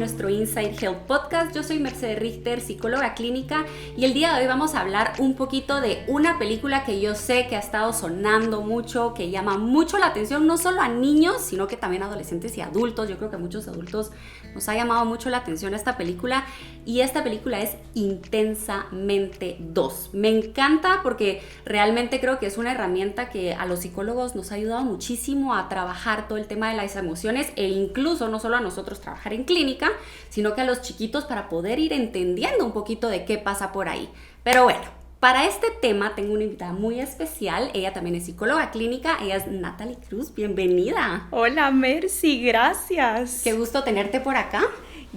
nuestro Inside Health Podcast. Yo soy Mercedes Richter, psicóloga clínica, y el día de hoy vamos a hablar un poquito de una película que yo sé que ha estado sonando mucho, que llama mucho la atención, no solo a niños, sino que también a adolescentes y adultos. Yo creo que a muchos adultos nos ha llamado mucho la atención esta película, y esta película es Intensamente 2. Me encanta porque realmente creo que es una herramienta que a los psicólogos nos ha ayudado muchísimo a trabajar todo el tema de las emociones, e incluso no solo a nosotros trabajar en clínica, sino que a los chiquitos para poder ir entendiendo un poquito de qué pasa por ahí. Pero bueno, para este tema tengo una invitada muy especial. Ella también es psicóloga clínica, ella es Natalie Cruz. Bienvenida. Hola Mercy, gracias. Qué gusto tenerte por acá.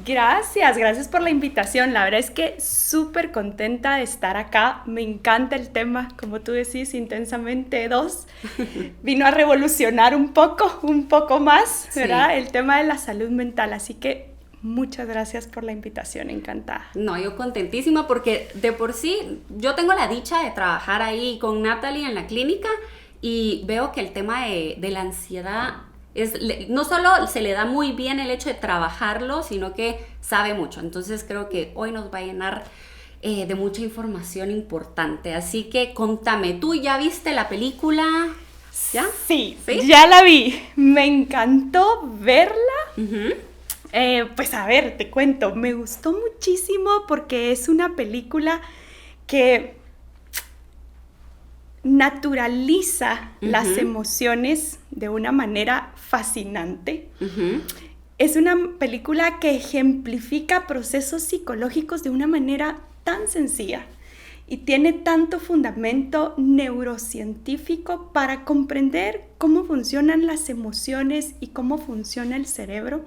Gracias por la invitación. La verdad es que súper contenta de estar acá. Me encanta el tema, como tú decís, Intensamente 2. Vino a revolucionar un poco más, ¿verdad? Sí. El tema de la salud mental, así que muchas gracias por la invitación, encantada. No, yo contentísima porque de por sí yo tengo la dicha de trabajar ahí con Natalie en la clínica y veo que el tema de la ansiedad no solo se le da muy bien el hecho de trabajarlo, sino que sabe mucho. Entonces creo que hoy nos va a llenar de mucha información importante. Así que contame, ¿tú ya viste la película? ¿Ya? Sí, ya la vi. Me encantó verla. Pues a ver, te cuento, me gustó muchísimo porque es una película que naturaliza las emociones de una manera fascinante. Es una película que ejemplifica procesos psicológicos de una manera tan sencilla y tiene tanto fundamento neurocientífico para comprender cómo funcionan las emociones y cómo funciona el cerebro.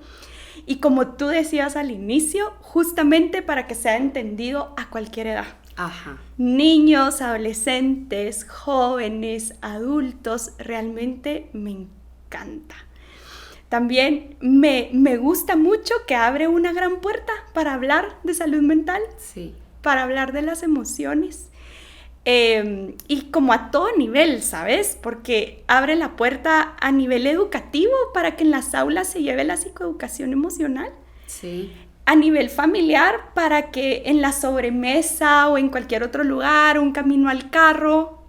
Y como tú decías al inicio, justamente para que sea entendido a cualquier edad. Ajá. Niños, adolescentes, jóvenes, adultos, realmente me encanta. También me gusta mucho que abre una gran puerta para hablar de salud mental, sí, para hablar de las emociones. Y como a todo nivel, ¿sabes? Porque abre la puerta a nivel educativo para que en las aulas se lleve la psicoeducación emocional. Sí. A nivel familiar para que en la sobremesa o en cualquier otro lugar, un camino al carro,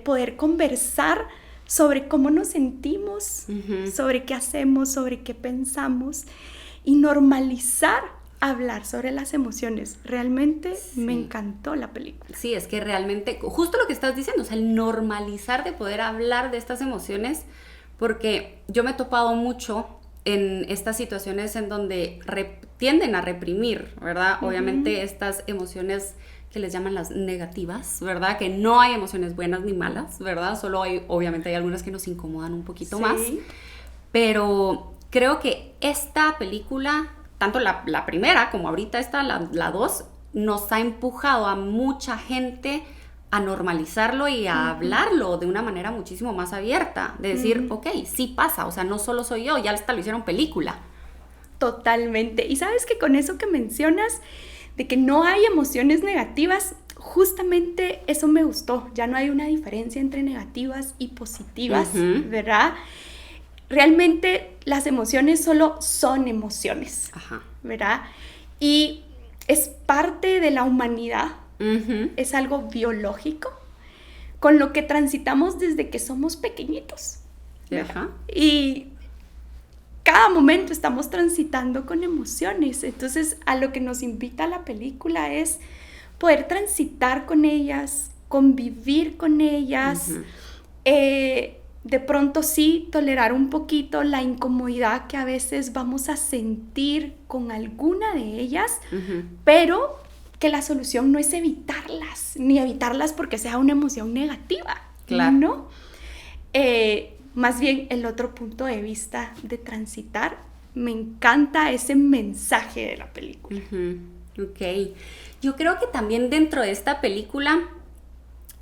poder conversar sobre cómo nos sentimos, sobre qué hacemos, sobre qué pensamos y normalizar hablar sobre las emociones. Realmente me encantó la película. Sí, es que realmente, justo lo que estás diciendo, o sea, el normalizar de poder hablar de estas emociones, porque yo me he topado mucho en estas situaciones en donde tienden a reprimir, ¿verdad? Obviamente estas emociones que les llaman las negativas, ¿verdad? Que no hay emociones buenas ni malas, ¿verdad? Solo obviamente hay algunas que nos incomodan un poquito más. Pero creo que esta película, tanto la primera como ahorita la 2, nos ha empujado a mucha gente a normalizarlo y a hablarlo de una manera muchísimo más abierta, de decir, ok, sí pasa, o sea, no solo soy yo, ya hasta lo hicieron película. Totalmente. Y sabes que con eso que mencionas, de que no hay emociones negativas, justamente eso me gustó. Ya no hay una diferencia entre negativas y positivas, ¿verdad? Realmente las emociones solo son emociones, ¿verdad? Y es parte de la humanidad, es algo biológico, con lo que transitamos desde que somos pequeñitos, ¿verdad? Y cada momento estamos transitando con emociones. Entonces, a lo que nos invita la película es poder transitar con ellas, convivir con ellas, de pronto sí tolerar un poquito la incomodidad que a veces vamos a sentir con alguna de ellas, pero que la solución no es evitarlas, ni evitarlas porque sea una emoción negativa, claro, ¿no? Más bien el otro punto de vista de transitar. Me encanta ese mensaje de la película. Ok. Yo creo que también dentro de esta película,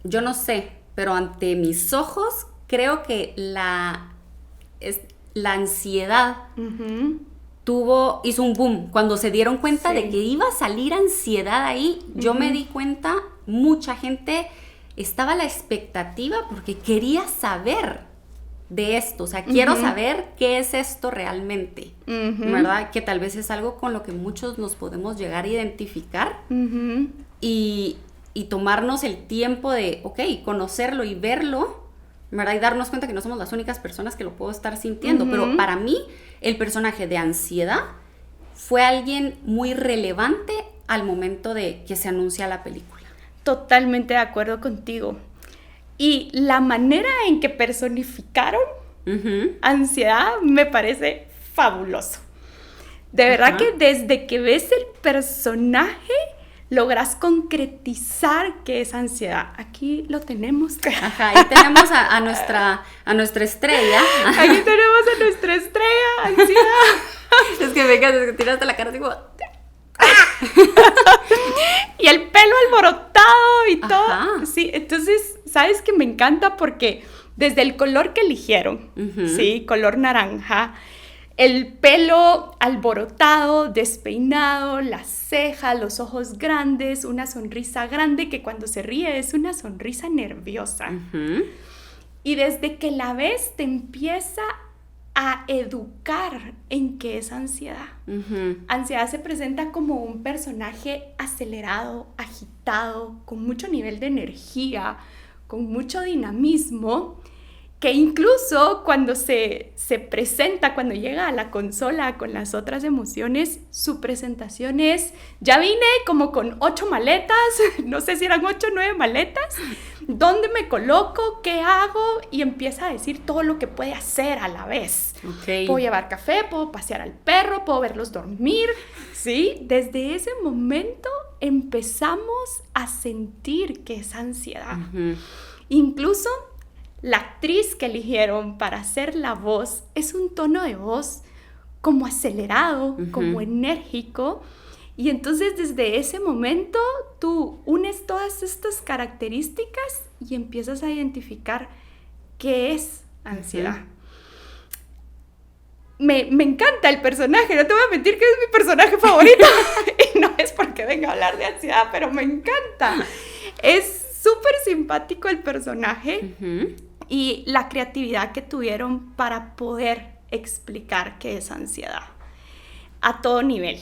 yo no sé, pero ante mis ojos creo que la ansiedad hizo un boom. Cuando se dieron cuenta de que iba a salir ansiedad ahí, yo me di cuenta, mucha gente estaba a la expectativa porque quería saber de esto, o sea, quiero saber qué es esto realmente, ¿verdad? Que tal vez es algo con lo que muchos nos podemos llegar a identificar y tomarnos el tiempo de, ok, conocerlo y verlo, ¿verdad? Y darnos cuenta que no somos las únicas personas que lo puedo estar sintiendo, pero para mí el personaje de ansiedad fue alguien muy relevante al momento de que se anuncia la película. Totalmente de acuerdo contigo. Y la manera en que personificaron ansiedad me parece fabuloso. De verdad que desde que ves el personaje, logras concretizar qué es ansiedad. Aquí lo tenemos. Ajá, ahí tenemos a nuestra estrella. Aquí tenemos a nuestra estrella, ansiedad. Es que venga, es que tiraste la cara así como... Y el pelo alborotado y todo. Sí, entonces, ¿sabes qué me encanta? Porque desde el color que eligieron, sí, color naranja, el pelo alborotado, despeinado, las cejas, los ojos grandes, una sonrisa grande que cuando se ríe es una sonrisa nerviosa. Y desde que la ves te empieza a educar en qué es ansiedad. Ansiedad se presenta como un personaje acelerado, agitado, con mucho nivel de energía, con mucho dinamismo, que incluso cuando se presenta, cuando llega a la consola con las otras emociones, su presentación es, ya vine como con 8 maletas, no sé si eran 8 o 9 maletas, ¿dónde me coloco? ¿Qué hago? Y empieza a decir todo lo que puede hacer a la vez. Puedo llevar café, puedo pasear al perro, puedo verlos dormir, ¿sí? Desde ese momento empezamos a sentir que es ansiedad. Incluso la actriz que eligieron para hacer la voz es un tono de voz como acelerado, como enérgico. Y entonces desde ese momento tú unes todas estas características y empiezas a identificar qué es ansiedad. Me encanta el personaje, no te voy a mentir que es mi personaje favorito. Y no es porque venga a hablar de ansiedad, pero me encanta. Es súper simpático el personaje. Y la creatividad que tuvieron para poder explicar qué es ansiedad a todo nivel.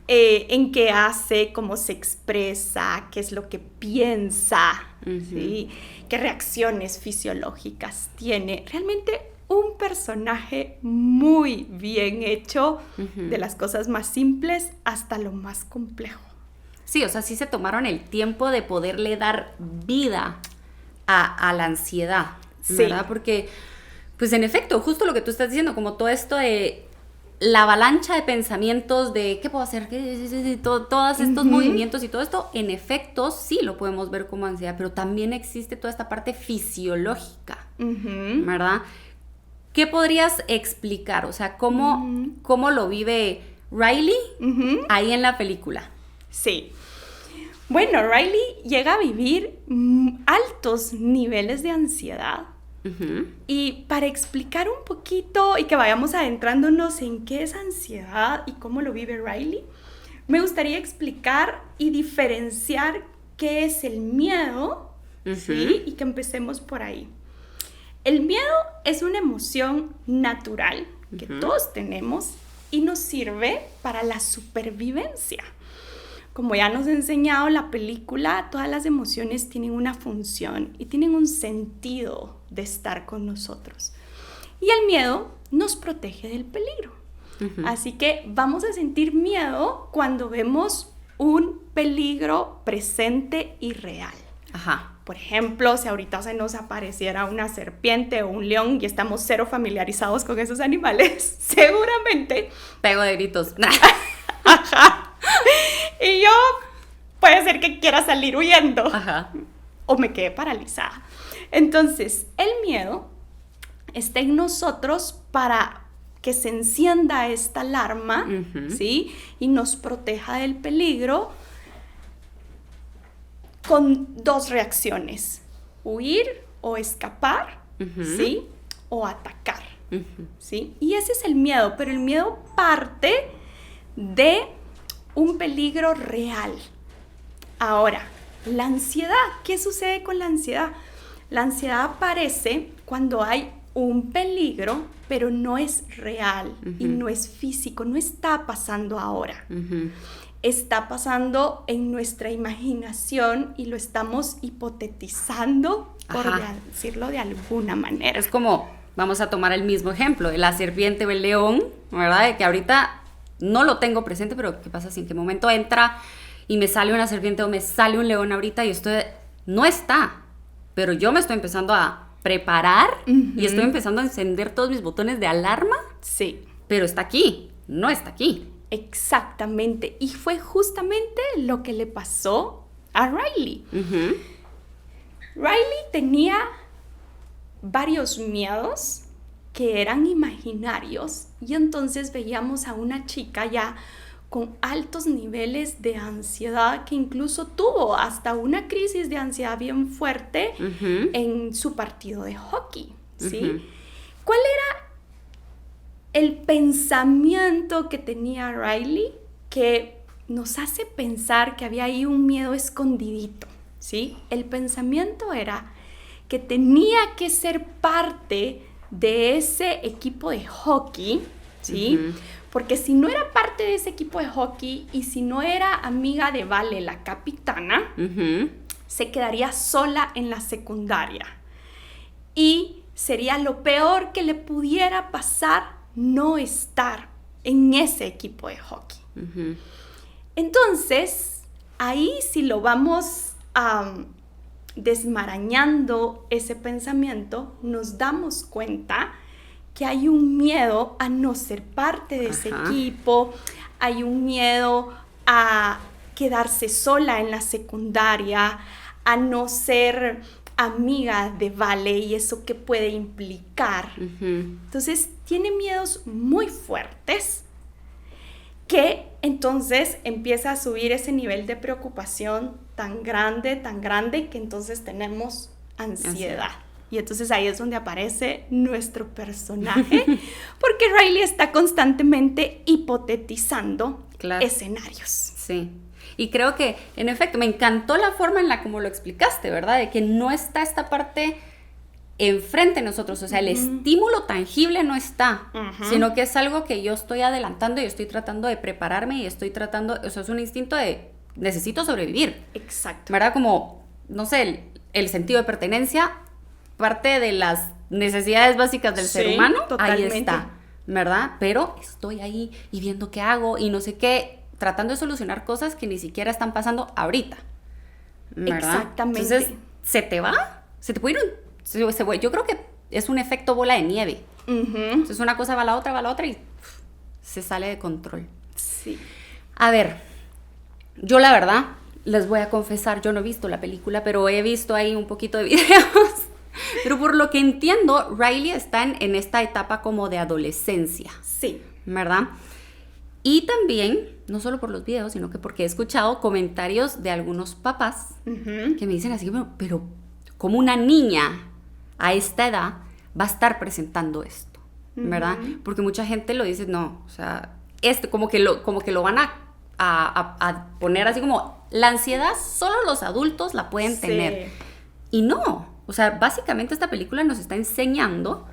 En qué hace, cómo se expresa, qué es lo que piensa, ¿sí? Qué reacciones fisiológicas tiene. Realmente un personaje muy bien hecho, de las cosas más simples hasta lo más complejo. Sí, o sea, sí se tomaron el tiempo de poderle dar vida a la ansiedad, ¿verdad? Sí. Porque, pues en efecto, justo lo que tú estás diciendo, como todo esto de la avalancha de pensamientos de qué puedo hacer, todos estos movimientos y todo esto, en efecto, sí lo podemos ver como ansiedad, pero también existe toda esta parte fisiológica, ¿verdad? ¿Qué podrías explicar? O sea, ¿cómo lo vive Riley ahí en la película? Sí. Bueno, Riley llega a vivir altos niveles de ansiedad. Y para explicar un poquito y que vayamos adentrándonos en qué es ansiedad y cómo lo vive Riley, me gustaría explicar y diferenciar qué es el miedo, ¿sí? Y que empecemos por ahí. El miedo es una emoción natural que todos tenemos y nos sirve para la supervivencia. Como ya nos ha enseñado la película, todas las emociones tienen una función y tienen un sentido de estar con nosotros. Y el miedo nos protege del peligro. Así que vamos a sentir miedo cuando vemos un peligro presente y real. Por ejemplo, si ahorita se nos apareciera una serpiente o un león y estamos cero familiarizados con esos animales, seguramente... pego de gritos. Y yo, puede ser que quiera salir huyendo. O me quede paralizada. Entonces, el miedo está en nosotros para que se encienda esta alarma, ¿sí? Y nos proteja del peligro con 2 reacciones. Huir o escapar, ¿sí? O atacar, ¿sí? Y ese es el miedo, pero el miedo parte de un peligro real. Ahora, la ansiedad, ¿qué sucede con la ansiedad? La ansiedad aparece cuando hay un peligro, pero no es real y no es físico, no está pasando ahora. Está pasando en nuestra imaginación y lo estamos hipotetizando, por decirlo de alguna manera. Es como, vamos a tomar el mismo ejemplo, de la serpiente o el león, ¿verdad? De que ahorita no lo tengo presente, pero ¿qué pasa si en qué momento entra y me sale una serpiente o me sale un león ahorita y esto no está? Pero yo me estoy empezando a preparar y estoy empezando a encender todos mis botones de alarma. Sí. Pero está aquí, no está aquí. Exactamente. Y fue justamente lo que le pasó a Riley. Riley tenía varios miedos que eran imaginarios y entonces veíamos a una chica ya con altos niveles de ansiedad que incluso tuvo hasta una crisis de ansiedad bien fuerte en su partido de hockey, ¿sí? ¿Cuál era el pensamiento que tenía Riley que nos hace pensar que había ahí un miedo escondidito, ¿sí? El pensamiento era que tenía que ser parte de ese equipo de hockey, ¿sí? Porque si no era parte de ese equipo de hockey y si no era amiga de Vale, la capitana, se quedaría sola en la secundaria. Y sería lo peor que le pudiera pasar no estar en ese equipo de hockey. Entonces, ahí si lo vamos desmarañando ese pensamiento, nos damos cuenta que hay un miedo a no ser parte de ese equipo, hay un miedo a quedarse sola en la secundaria, a no ser amiga de Vale y eso que puede implicar. Entonces tiene miedos muy fuertes que entonces empieza a subir ese nivel de preocupación tan grande que entonces tenemos ansiedad. Y entonces ahí es donde aparece nuestro personaje, porque Riley está constantemente hipotetizando escenarios. Sí. Y creo que, en efecto, me encantó la forma en la como lo explicaste, ¿verdad? De que no está esta parte enfrente de nosotros, o sea, el estímulo tangible no está, sino que es algo que yo estoy adelantando y estoy tratando de prepararme y estoy tratando, o sea, es un instinto de necesito sobrevivir. Exacto. ¿Verdad? Como, no sé, el sentido de pertenencia, parte de las necesidades básicas del ser humano, totalmente. Ahí está, ¿verdad? Pero estoy ahí y viendo qué hago y no sé qué, tratando de solucionar cosas que ni siquiera están pasando ahorita, ¿verdad? Exactamente. Entonces, se te puede ir, yo creo que es un efecto bola de nieve. Entonces, una cosa va a la otra y se sale de control. Sí. A ver, yo la verdad, les voy a confesar, yo no he visto la película, pero he visto ahí un poquito de videos. Pero por lo que entiendo, Riley está en esta etapa como de adolescencia. Sí. ¿Verdad? Y también, no solo por los videos, sino que porque he escuchado comentarios de algunos papás que me dicen así, pero ¿cómo una niña a esta edad va a estar presentando esto? ¿Verdad? Porque mucha gente lo dice, no, o sea, como que lo van a poner así como, la ansiedad solo los adultos la pueden tener. Y no. O sea, básicamente esta película nos está enseñando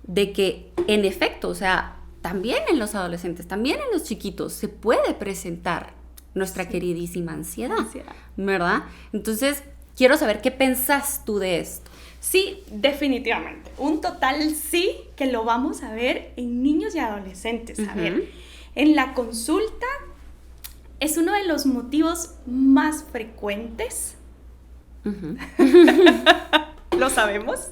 de que, en efecto, o sea, también en los adolescentes, también en los chiquitos, se puede presentar nuestra queridísima ansiedad, ¿verdad? Entonces, quiero saber qué pensás tú de esto. Sí, definitivamente. Un total sí que lo vamos a ver en niños y adolescentes. A ver, en la consulta es uno de los motivos más frecuentes. Lo sabemos.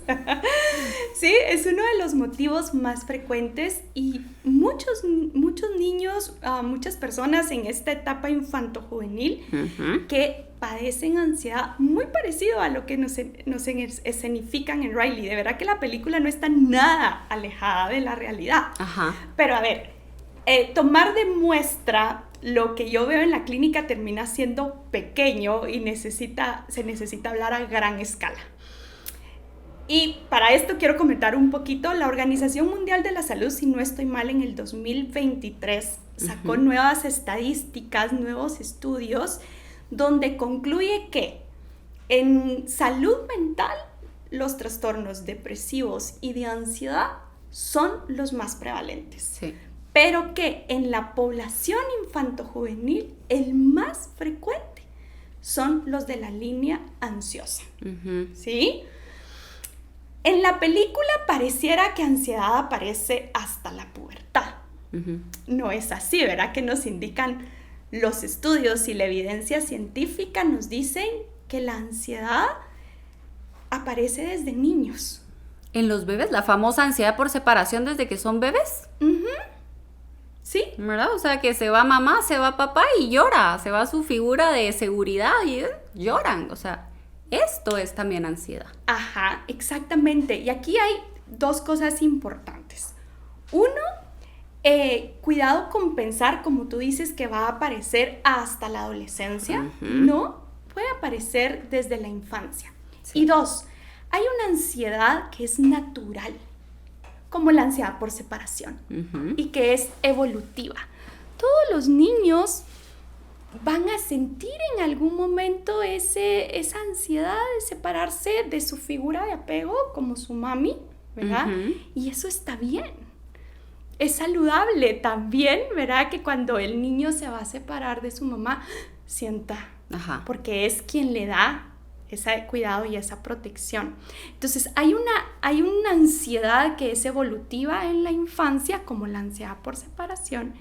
Sí, es uno de los motivos más frecuentes y muchos niños, muchas personas en esta etapa infanto-juvenil que padecen ansiedad muy parecido a lo que nos escenifican en Riley. De verdad que la película no está nada alejada de la realidad. Pero a ver, tomar de muestra lo que yo veo en la clínica termina siendo pequeño y se necesita hablar a gran escala. Y para esto quiero comentar un poquito, la Organización Mundial de la Salud, si no estoy mal, en el 2023 sacó nuevas estadísticas, nuevos estudios, donde concluye que en salud mental los trastornos depresivos y de ansiedad son los más prevalentes. Sí. Pero que en la población infantojuvenil el más frecuente son los de la línea ansiosa. ¿Sí? En la película pareciera que ansiedad aparece hasta la pubertad. No es así, ¿verdad? Que nos indican los estudios y la evidencia científica nos dicen que la ansiedad aparece desde niños. En los bebés, la famosa ansiedad por separación desde que son bebés. Sí. ¿Verdad? O sea, que se va mamá, se va papá y llora, se va su figura de seguridad y lloran. O sea, esto es también ansiedad. Ajá, exactamente. Y aquí hay dos cosas importantes. Uno, cuidado con pensar, como tú dices, que va a aparecer hasta la adolescencia. No, puede aparecer desde la infancia. Sí. Y dos, hay una ansiedad que es natural, como la ansiedad por separación, y que es evolutiva. Todos los niños van a sentir en algún momento esa ansiedad de separarse de su figura de apego, como su mami, ¿verdad? Y eso está bien. Es saludable también, ¿verdad? Que cuando el niño se va a separar de su mamá, sienta, porque es quien le da ese cuidado y esa protección. Entonces, hay una ansiedad que es evolutiva en la infancia, como la ansiedad por separación,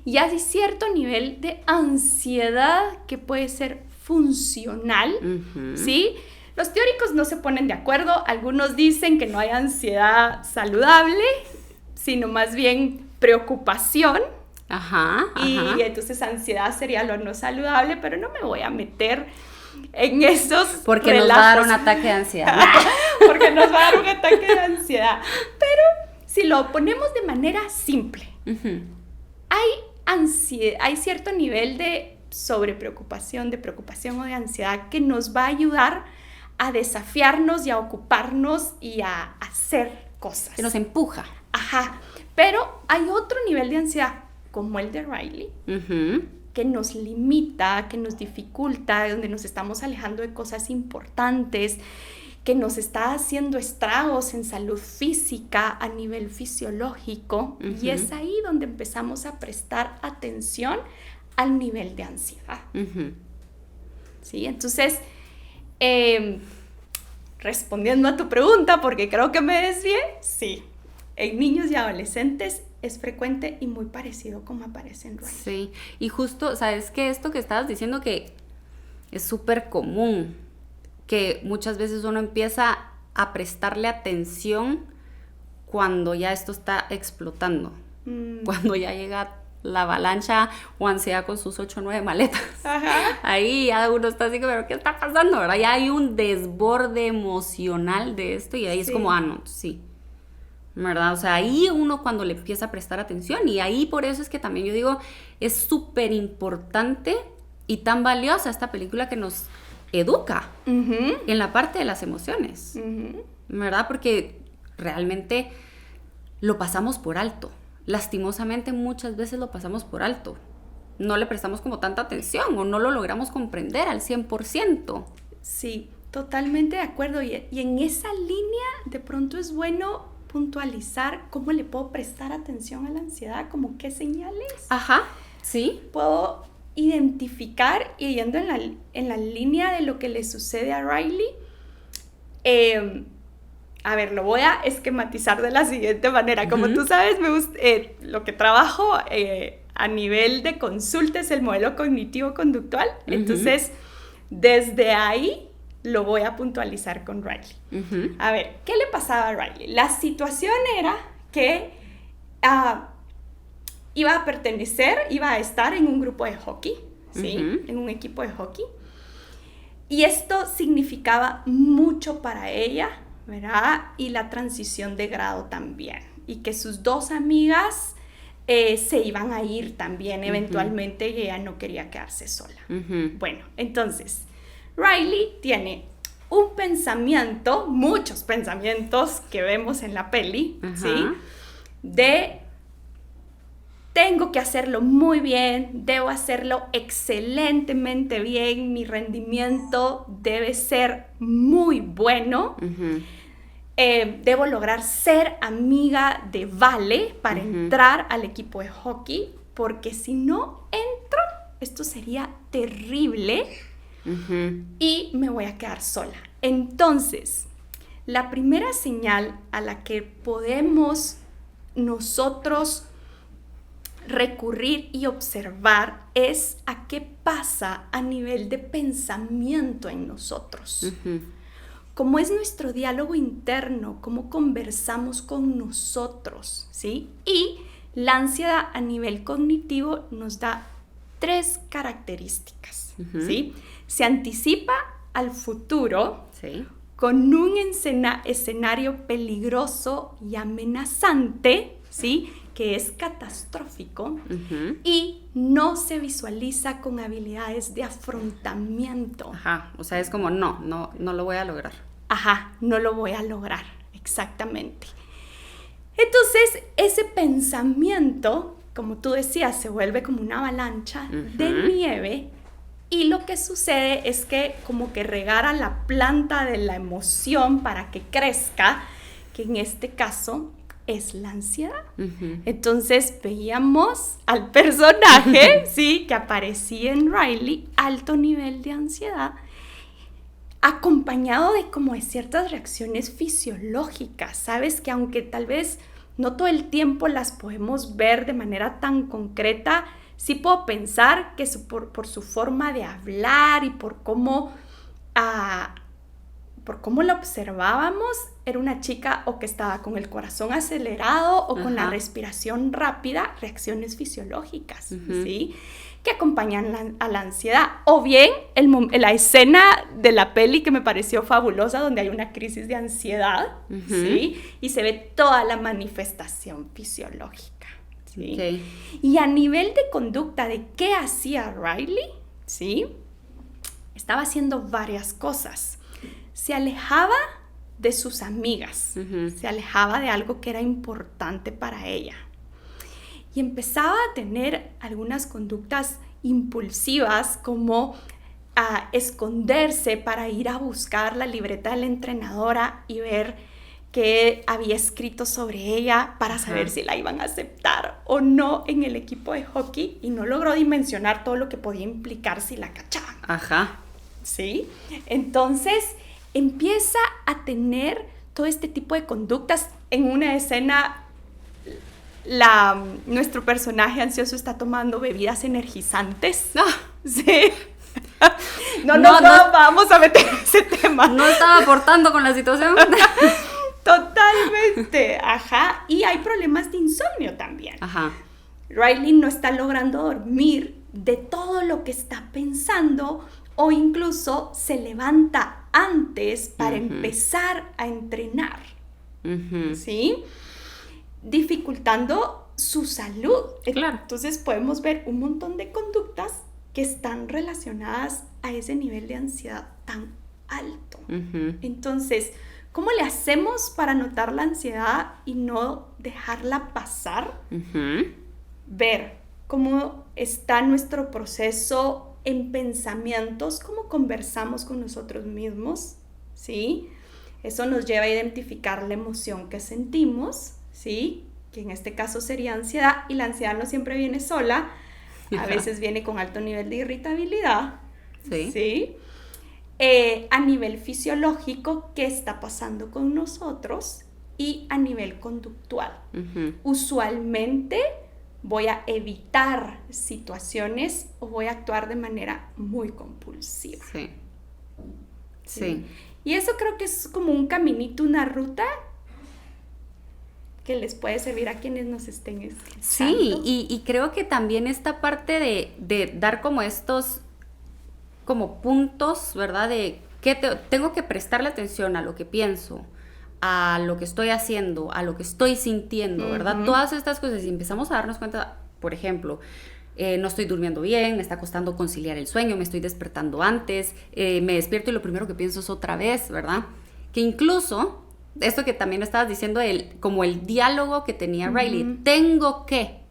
y hay cierto nivel de ansiedad que puede ser funcional, ¿sí? Los teóricos no se ponen de acuerdo. Algunos dicen que no hay ansiedad saludable, sino más bien preocupación. Y entonces ansiedad sería lo no saludable, pero no me voy a meter en esos porque relajos. Nos va a dar un ataque de ansiedad. Porque nos va a dar un ataque de ansiedad. Pero si lo ponemos de manera simple, hay cierto nivel de sobrepreocupación, de preocupación o de ansiedad que nos va a ayudar a desafiarnos y a ocuparnos y a hacer cosas. Que nos empuja. Pero hay otro nivel de ansiedad, como el de Riley, que nos limita, que nos dificulta, donde nos estamos alejando de cosas importantes, que nos está haciendo estragos en salud física a nivel fisiológico, y es ahí donde empezamos a prestar atención al nivel de ansiedad. ¿Sí? Entonces, respondiendo a tu pregunta, porque creo que me desvié, sí, en niños y adolescentes es frecuente y muy parecido como aparece en Riley. Sí, y justo, ¿sabes qué? Esto que estabas diciendo que es súper común, que muchas veces uno empieza a prestarle atención cuando ya esto está explotando, cuando ya llega la avalancha o ansiedad con sus 8 o 9 maletas. Ahí ya uno está así, pero ¿qué está pasando? ¿Verdad? Ya hay un desborde emocional de esto y ahí es como, no, sí. ¿Verdad? O sea, ahí uno cuando le empieza a prestar atención, y ahí por eso es que también yo digo, es súper importante y tan valiosa esta película que nos educa en la parte de las emociones, ¿verdad? Porque realmente lo pasamos por alto. Lastimosamente muchas veces lo pasamos por alto. No le prestamos como tanta atención o no lo logramos comprender al 100%. Sí, totalmente de acuerdo. Y en esa línea de pronto es bueno puntualizar cómo le puedo prestar atención a la ansiedad, como qué señales. Sí. Puedo identificar, y yendo en la línea de lo que le sucede a Riley, lo voy a esquematizar de la siguiente manera. Como tú sabes, me gusta, lo que trabajo a nivel de consulta es el modelo cognitivo-conductual. Entonces, desde ahí lo voy a puntualizar con Riley. A ver, ¿qué le pasaba a Riley? La situación era que iba a estar en un grupo de hockey, ¿sí? En un equipo de hockey. Y esto significaba mucho para ella, ¿verdad? Y la transición de grado también. Y que sus 2 amigas se iban a ir también eventualmente, y ella no quería quedarse sola. Bueno, entonces Riley tiene un pensamiento, muchos pensamientos que vemos en la peli, ¿sí? De tengo que hacerlo muy bien, debo hacerlo excelentemente bien, mi rendimiento debe ser muy bueno. Debo lograr ser amiga de Vale para entrar al equipo de hockey, porque si no entro, esto sería terrible y me voy a quedar sola. Entonces, la primera señal a la que podemos nosotros recurrir y observar es a qué pasa a nivel de pensamiento en nosotros. Cómo es nuestro diálogo interno, cómo conversamos con nosotros, ¿sí? Y la ansiedad a nivel cognitivo nos da 3 características, ¿sí? Se anticipa al futuro, sí, con un escenario peligroso y amenazante, ¿sí? Que es catastrófico, y no se visualiza con habilidades de afrontamiento. Ajá, o sea, es como no lo voy a lograr. Ajá, no lo voy a lograr, exactamente. Entonces, ese pensamiento, como tú decías, se vuelve como una avalancha de nieve, y lo que sucede es que como que regara la planta de la emoción para que crezca, que en este caso es la ansiedad. Entonces veíamos al personaje, sí, que aparecía en Riley, alto nivel de ansiedad, acompañado de como de ciertas reacciones fisiológicas, ¿sabes? Que aunque tal vez no todo el tiempo las podemos ver de manera tan concreta, sí puedo pensar que por su forma de hablar y por cómo la observábamos, era una chica o que estaba con el corazón acelerado o con la respiración rápida, reacciones fisiológicas, ¿sí? Que acompañan a la ansiedad. O bien la escena de la peli que me pareció fabulosa, donde hay una crisis de ansiedad, ¿sí? Y se ve toda la manifestación fisiológica, ¿sí? Okay. Y a nivel de conducta de qué hacía Riley, ¿sí? Estaba haciendo varias cosas. Se alejaba de sus amigas, se alejaba de algo que era importante para ella. Y empezaba a tener algunas conductas impulsivas, como a esconderse para ir a buscar la libreta de la entrenadora y ver qué había escrito sobre ella para saber si la iban a aceptar o no en el equipo de hockey, y no logró dimensionar todo lo que podía implicar si la cachaban. ¿Sí? Entonces empieza a tener todo este tipo de conductas. En una escena, nuestro personaje ansioso está tomando bebidas energizantes. Sí. No vamos a meter ese tema. No estaba aportando con la situación. Totalmente. Y hay problemas de insomnio también. Riley no está logrando dormir de todo lo que está pensando, o incluso se levanta antes para empezar a entrenar, ¿sí? Dificultando su salud. Claro. Entonces podemos ver un montón de conductas que están relacionadas a ese nivel de ansiedad tan alto. Entonces, ¿cómo le hacemos para notar la ansiedad y no dejarla pasar? Ver cómo está nuestro proceso en pensamientos, cómo conversamos con nosotros mismos, ¿sí? Eso nos lleva a identificar la emoción que sentimos, ¿sí? Que en este caso sería ansiedad, y la ansiedad no siempre viene sola, a veces viene con alto nivel de irritabilidad, ¿sí? A nivel fisiológico, ¿qué está pasando con nosotros? Y a nivel conductual. Usualmente voy a evitar situaciones o voy a actuar de manera muy compulsiva. Sí. Y eso creo que es como un caminito, una ruta que les puede servir a quienes nos estén escuchando. Sí, y creo que también esta parte de dar como estos como puntos, ¿verdad? De que tengo que prestarle atención a lo que pienso, a lo que estoy haciendo, a lo que estoy sintiendo, ¿verdad? Todas estas cosas, y empezamos a darnos cuenta, por ejemplo, no estoy durmiendo bien, me está costando conciliar el sueño, me estoy despertando antes, me despierto y lo primero que pienso es otra vez, ¿verdad? Que incluso, esto que también estabas diciendo, como el diálogo que tenía Riley, tengo que,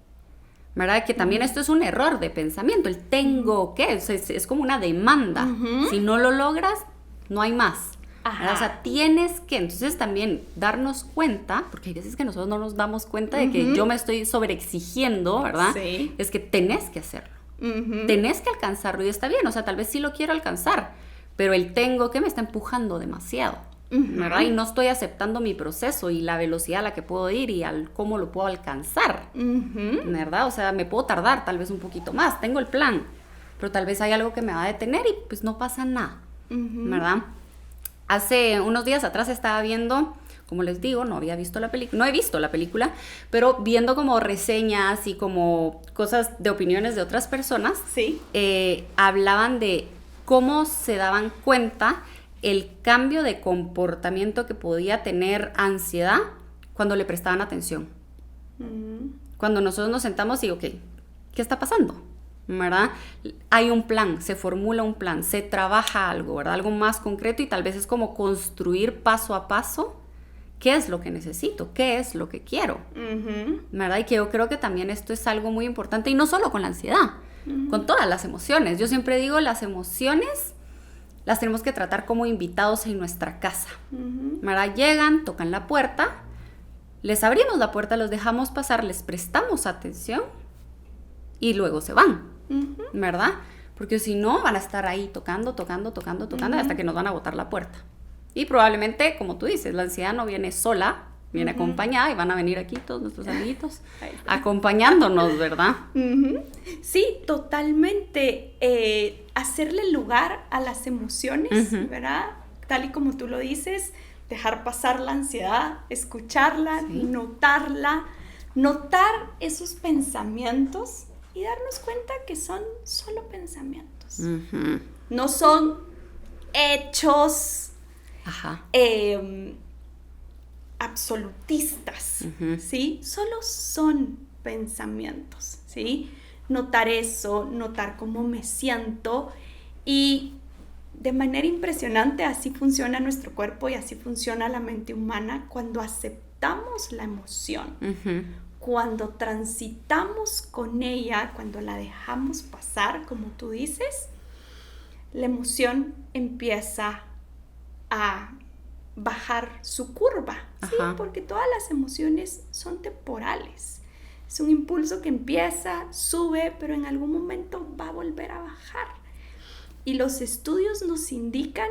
¿verdad? Que también esto es un error de pensamiento, el tengo que, es como una demanda. Si no lo logras, no hay más. O sea, tienes que, entonces también darnos cuenta, porque hay veces que nosotros no nos damos cuenta de que yo me estoy sobreexigiendo, ¿verdad? Sí. Es que tenés que hacerlo, tenés que alcanzarlo y está bien, o sea, tal vez sí lo quiero alcanzar, pero el tengo que me está empujando demasiado, ¿verdad? Y no estoy aceptando mi proceso y la velocidad a la que puedo ir y cómo lo puedo alcanzar, ¿verdad? O sea, me puedo tardar tal vez un poquito más, tengo el plan, pero tal vez hay algo que me va a detener y pues no pasa nada, ¿verdad? Hace unos días atrás estaba viendo, como les digo, no he visto la película, pero viendo como reseñas y como cosas de opiniones de otras personas, sí. Hablaban de cómo se daban cuenta el cambio de comportamiento que podía tener ansiedad cuando le prestaban atención. Cuando nosotros nos sentamos y, ok, ¿qué está pasando? ¿Verdad? Hay un plan, se formula un plan, se trabaja algo, ¿verdad? Algo más concreto y tal vez es como construir paso a paso qué es lo que necesito, qué es lo que quiero, ¿verdad? Y que yo creo que también esto es algo muy importante y no solo con la ansiedad, con todas las emociones. Yo siempre digo, las emociones las tenemos que tratar como invitados en nuestra casa, ¿verdad? Llegan, tocan la puerta, les abrimos la puerta, los dejamos pasar, les prestamos atención y luego se van. ¿Verdad? Porque si no, van a estar ahí tocando hasta que nos van a botar la puerta. Y probablemente, como tú dices, la ansiedad no viene sola, viene acompañada y van a venir aquí todos nuestros amiguitos acompañándonos, ¿verdad? Sí, totalmente. Hacerle lugar a las emociones, ¿verdad? Tal y como tú lo dices, dejar pasar la ansiedad, escucharla, notarla, notar esos pensamientos y darnos cuenta que son solo pensamientos. No son hechos absolutistas, ¿sí? Solo son pensamientos, ¿sí? Notar eso, notar cómo me siento y de manera impresionante así funciona nuestro cuerpo y así funciona la mente humana cuando aceptamos la emoción. Cuando transitamos con ella, cuando la dejamos pasar, como tú dices, la emoción empieza a bajar su curva, ¿sí? Porque todas las emociones son temporales. Es un impulso que empieza, sube, pero en algún momento va a volver a bajar. Y los estudios nos indican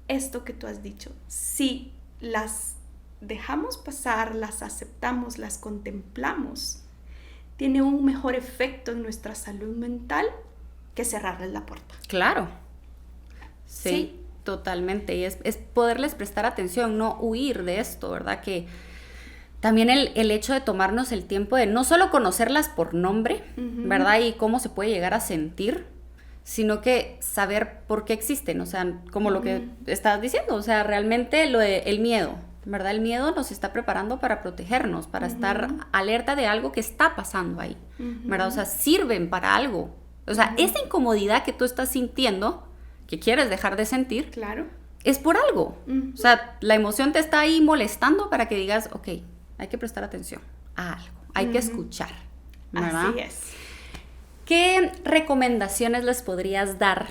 esto que tú has dicho. Si las dejamos pasar, las aceptamos, las contemplamos, tiene un mejor efecto en nuestra salud mental que cerrarles la puerta. Claro. Sí. Totalmente. Y es poderles prestar atención, no huir de esto, ¿verdad? Que también el hecho de tomarnos el tiempo de no solo conocerlas por nombre, ¿verdad? Y cómo se puede llegar a sentir, sino que saber por qué existen, o sea, como lo que estás diciendo, o sea, realmente el miedo, ¿verdad? El miedo nos está preparando para protegernos, para estar alerta de algo que está pasando ahí, ¿verdad? O sea, sirven para algo. O sea, esa incomodidad que tú estás sintiendo, que quieres dejar de sentir, claro, es por algo. O sea, la emoción te está ahí molestando para que digas, ok, hay que prestar atención a algo, hay que escuchar, ¿verdad? Así es. ¿Qué recomendaciones les podrías dar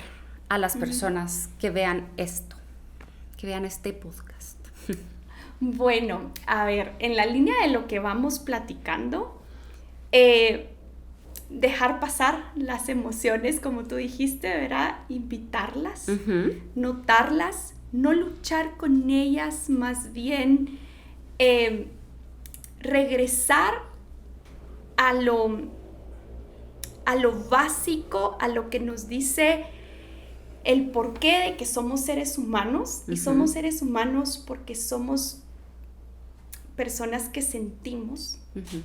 a las personas que vean esto, que vean este podcast? Bueno, a ver, en la línea de lo que vamos platicando, dejar pasar las emociones, como tú dijiste, ¿verdad? Invitarlas, notarlas, no luchar con ellas, más bien regresar a lo básico, a lo que nos dice el porqué de que somos seres humanos. Y somos seres humanos porque somos personas que sentimos,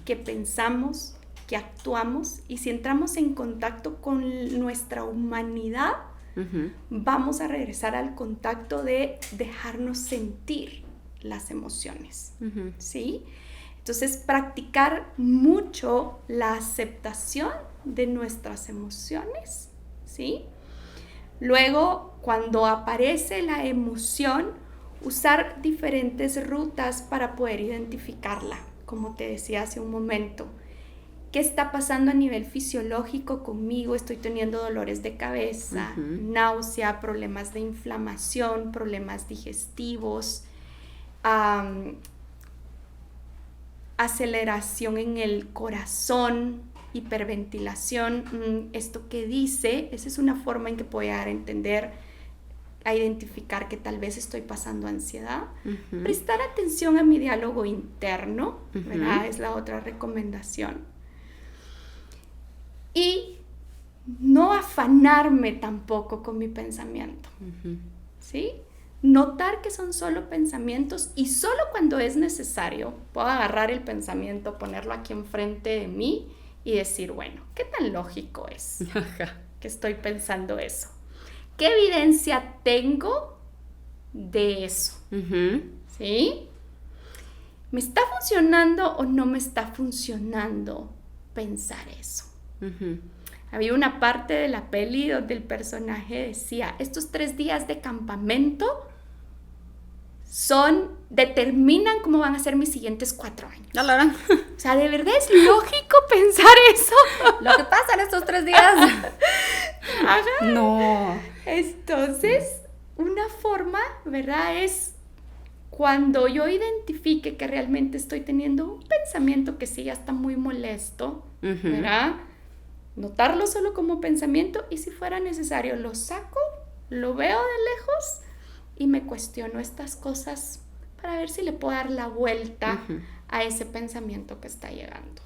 que pensamos, que actuamos, y si entramos en contacto con nuestra humanidad, vamos a regresar al contacto de dejarnos sentir las emociones, ¿sí? Entonces, practicar mucho la aceptación de nuestras emociones, ¿sí? Luego, cuando aparece la emoción, usar diferentes rutas para poder identificarla, como te decía hace un momento. ¿Qué está pasando a nivel fisiológico conmigo? Estoy teniendo dolores de cabeza, náusea, problemas de inflamación, problemas digestivos, aceleración en el corazón, hiperventilación. ¿Esto qué dice? Esa es una forma en que puedo llegar a entender, a identificar que tal vez estoy pasando ansiedad. Prestar atención a mi diálogo interno, ¿verdad? Es la otra recomendación. Y no afanarme tampoco con mi pensamiento, ¿sí? Notar que son solo pensamientos y solo cuando es necesario puedo agarrar el pensamiento, ponerlo aquí enfrente de mí y decir, bueno, ¿qué tan lógico es que estoy pensando eso? ¿Qué evidencia tengo de eso? ¿Sí? ¿Me está funcionando o no me está funcionando pensar eso? Había una parte de la peli donde el personaje decía, estos 3 días de campamento determinan cómo van a ser mis siguientes 4 años. O sea, ¿de verdad es lógico pensar eso? Lo que pasa en estos 3 días. Ajá. No. Entonces, una forma, ¿verdad? Es cuando yo identifique que realmente estoy teniendo un pensamiento que sí ya está muy molesto, ¿verdad? Notarlo solo como pensamiento y si fuera necesario lo saco, lo veo de lejos y me cuestiono estas cosas para ver si le puedo dar la vuelta a ese pensamiento que está llegando.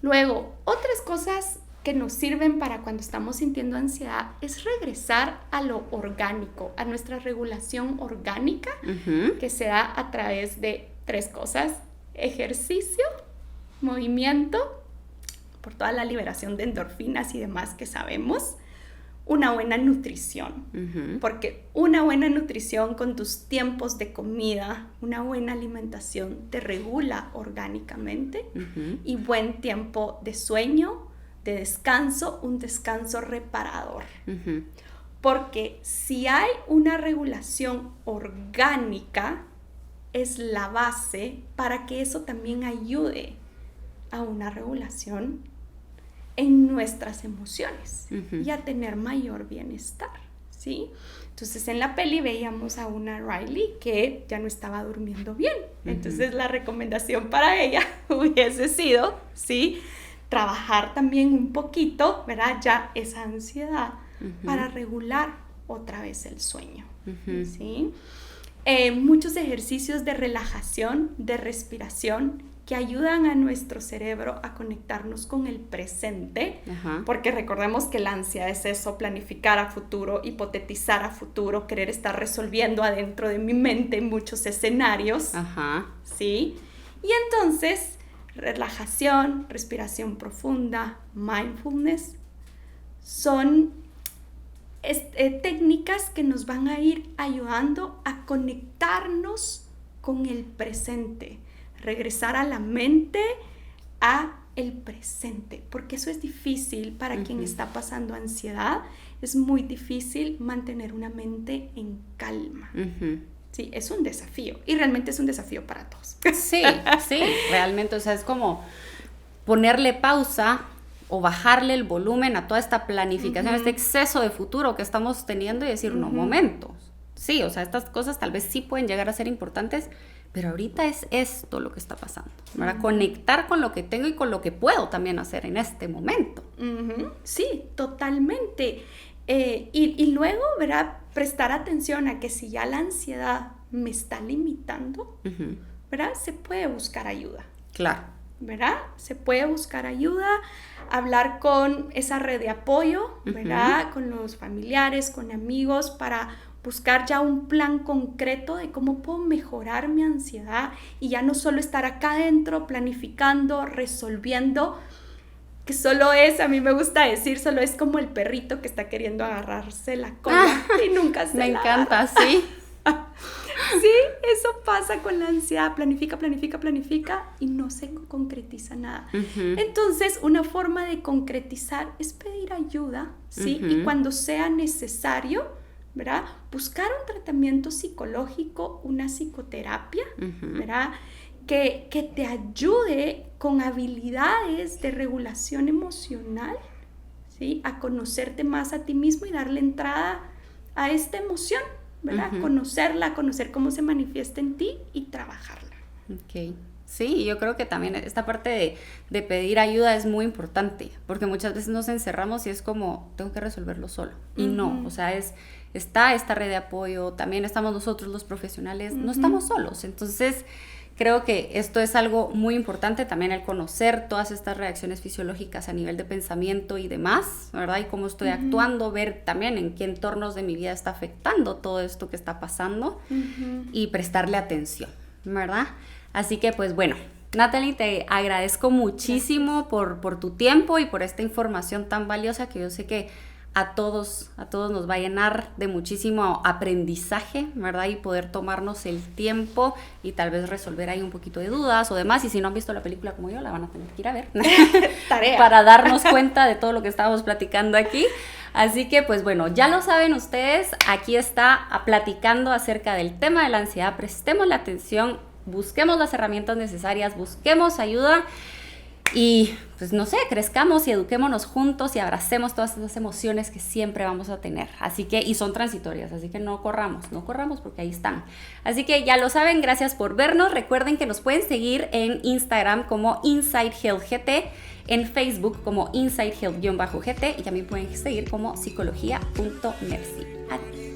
Luego, otras cosas que nos sirven para cuando estamos sintiendo ansiedad es regresar a lo orgánico, a nuestra regulación orgánica que se da a través de 3 cosas: ejercicio, movimiento, por toda la liberación de endorfinas y demás que sabemos, una buena nutrición, porque una buena nutrición con tus tiempos de comida, una buena alimentación te regula orgánicamente, y buen tiempo de sueño, de descanso, un descanso reparador. Porque si hay una regulación orgánica, es la base para que eso también ayude a una regulación en nuestras emociones y a tener mayor bienestar, ¿sí? Entonces en la peli veíamos a una Riley que ya no estaba durmiendo bien. Entonces la recomendación para ella hubiese sido, ¿sí?, trabajar también un poquito, ¿verdad?, ya esa ansiedad para regular otra vez el sueño, ¿sí? Muchos ejercicios de relajación, de respiración, que ayudan a nuestro cerebro a conectarnos con el presente, porque recordemos que la ansiedad es eso: planificar a futuro, hipotetizar a futuro, querer estar resolviendo adentro de mi mente muchos escenarios, ¿sí? Y entonces, relajación, respiración profunda, mindfulness, son técnicas que nos van a ir ayudando a conectarnos con el presente, regresar a la mente, a el presente, porque eso es difícil para quien está pasando ansiedad. Es muy difícil mantener una mente en calma. Sí, es un desafío, y realmente es un desafío para todos. Sí, realmente, o sea, es como ponerle pausa o bajarle el volumen a toda esta planificación, este exceso de futuro que estamos teniendo, y decir, no, momentos. Sí, o sea, estas cosas tal vez sí pueden llegar a ser importantes, pero ahorita es esto lo que está pasando, ¿verdad? Conectar con lo que tengo y con lo que puedo también hacer en este momento. Sí, totalmente. Y luego, ¿verdad?, prestar atención a que si ya la ansiedad me está limitando, ¿verdad?, se puede buscar ayuda. Claro. ¿Verdad? Se puede buscar ayuda, hablar con esa red de apoyo, ¿verdad?, con los familiares, con amigos, para buscar ya un plan concreto de cómo puedo mejorar mi ansiedad y ya no solo estar acá adentro planificando, resolviendo, que solo es, a mí me gusta decir, solo es como el perrito que está queriendo agarrarse la cola y nunca se me encanta, sí. Sí, eso pasa con la ansiedad: planifica y no se concretiza nada. Entonces, una forma de concretizar es pedir ayuda, ¿sí? Y cuando sea necesario, ¿verdad?, buscar un tratamiento psicológico, una psicoterapia, ¿verdad?, que te ayude con habilidades de regulación emocional, ¿sí? A conocerte más a ti mismo y darle entrada a esta emoción, ¿verdad? Conocerla, conocer cómo se manifiesta en ti y trabajarla. Ok. Sí, yo creo que también esta parte de pedir ayuda es muy importante, porque muchas veces nos encerramos y es como, tengo que resolverlo solo. Y no, o sea, está esta red de apoyo, también estamos nosotros los profesionales, no estamos solos. Entonces, creo que esto es algo muy importante, también el conocer todas estas reacciones fisiológicas a nivel de pensamiento y demás, ¿verdad? Y cómo estoy actuando, ver también en qué entornos de mi vida está afectando todo esto que está pasando y prestarle atención, ¿verdad? Así que pues bueno, Natalie, te agradezco muchísimo por tu tiempo y por esta información tan valiosa que yo sé que a todos nos va a llenar de muchísimo aprendizaje, ¿verdad? Y poder tomarnos el tiempo y tal vez resolver ahí un poquito de dudas o demás. Y si no han visto la película como yo, la van a tener que ir a ver. Tarea. Para darnos cuenta de todo lo que estábamos platicando aquí. Así que pues bueno, ya lo saben ustedes, aquí está platicando acerca del tema de la ansiedad. Prestemos la atención, busquemos las herramientas necesarias, busquemos ayuda y pues no sé, crezcamos y eduquémonos juntos y abracemos todas esas emociones que siempre vamos a tener. Así que, y son transitorias, así que no corramos porque ahí están. Así que ya lo saben, gracias por vernos. Recuerden que nos pueden seguir en Instagram como Inside Health GT, en Facebook como Inside Health-GT y también pueden seguir como psicología.mercy. Adiós.